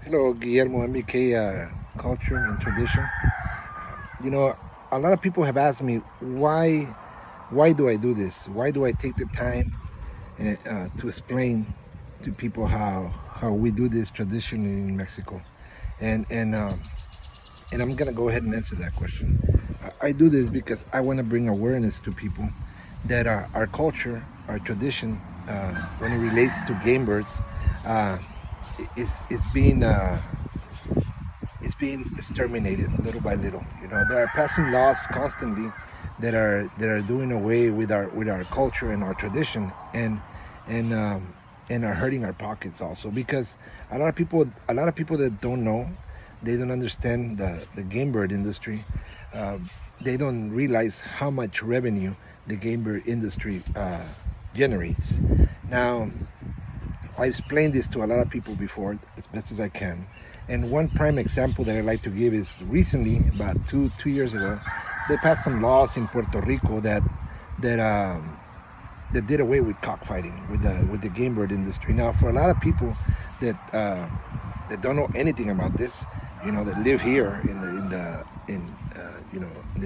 Hello, Guillermo, MBK Culture and Tradition. You know, a lot of people have asked me why do I do this? Why do I take the time to explain to people how we do this tradition in Mexico? And and um, and I'm gonna go ahead and answer that question. I do this because I want to bring awareness to people that our culture, our tradition, when it relates to game birds, uh, is being exterminated little by little. You know, they are passing laws constantly that are doing away with our culture and our tradition, and and are hurting our pockets also because a lot of people that don't know, they don't understand the game bird industry. They don't realize how much revenue the game bird industry generates. Now, I explained this to a lot of people before as best as I can. And one prime example that I like to give is recently, about two years ago, they passed some laws in Puerto Rico that that did away with cockfighting with the game bird industry. Now, for a lot of people that don't know anything about this, you know, that live here in the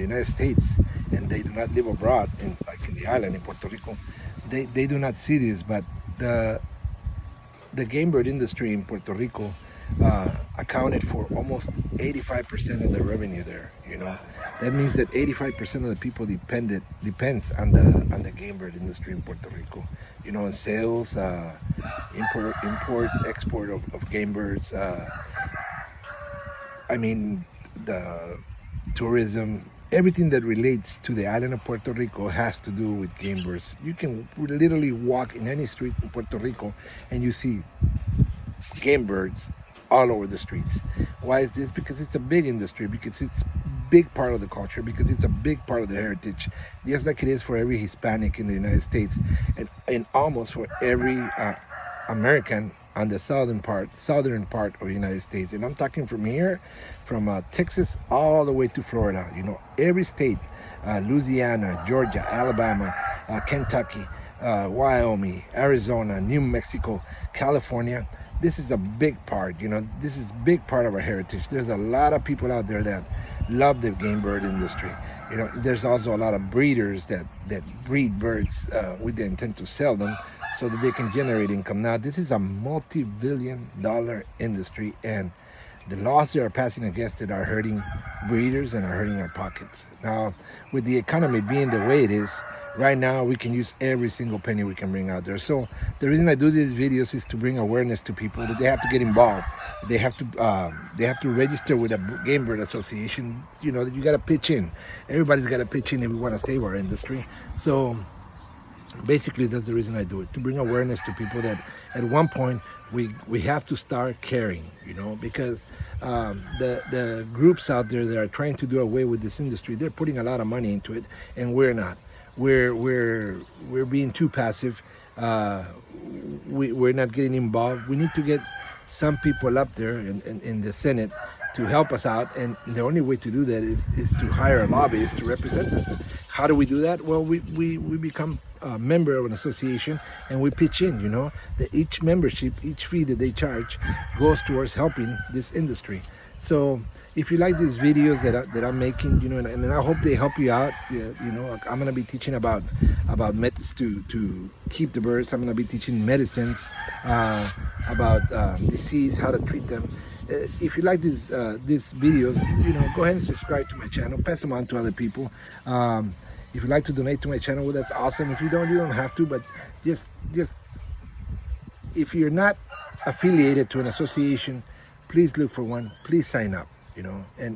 United States, and they do not live abroad, like in the island in Puerto Rico, they do not see this, but the the game bird industry in Puerto Rico accounted for almost 85% of the revenue there. You know, that means that 85% of the people depends on the game bird industry in Puerto Rico. You know, sales, imports, export of game birds. I mean, the tourism, everything that relates to the island of Puerto Rico has to do with game birds. You can literally walk in any street in Puerto Rico and you see game birds all over the streets. Why is this? Because it's a big industry, because it's big part of the culture, because it's a big part of the heritage, just like it is for every Hispanic in the United States, and almost for every American on the southern part of the United States. And I'm talking from here, from Texas all the way to Florida. You know, every state, Louisiana, Georgia, Alabama, Kentucky, Wyoming, Arizona, New Mexico, California. This is a big part. You know, this is big part of our heritage. There's a lot of people out there that love the game bird industry. You know, there's also a lot of breeders that breed birds with the intent to sell them so that they can generate income. Now, this is a multi-billion-dollar industry, and the laws they are passing against it are hurting breeders and are hurting our pockets. Now, with the economy being the way it is, right now we can use every single penny we can bring out there. So the reason I do these videos is to bring awareness to people that they have to get involved. They have to register with a game bird association. You know, that you got to pitch in. Everybody's got to pitch in if we want to save our industry. So basically that's the reason I do it, to bring awareness to people that at one point we have to start caring, you know, because the groups out there that are trying to do away with this industry, they're putting a lot of money into it, and we're not. We're being too passive. We're not getting involved. We need to get some people up there in the Senate to help us out, and the only way to do that is to hire a lobbyist to represent us. How do we do that? Well, we become a member of an association, and we pitch in. You know, that each membership, each fee that they charge goes towards helping this industry. So if you like these videos that I'm making, you know, and I hope they help you out. You know, I'm gonna be teaching about methods to keep the birds. I'm gonna be teaching medicines, about disease, how to treat them. If you like these videos, you know, go ahead and subscribe to my channel, pass them on to other people. If you like to donate to my channel, well, that's awesome. If you don't have to, but just if you're not affiliated to an association, please look for one. Please sign up. You know, and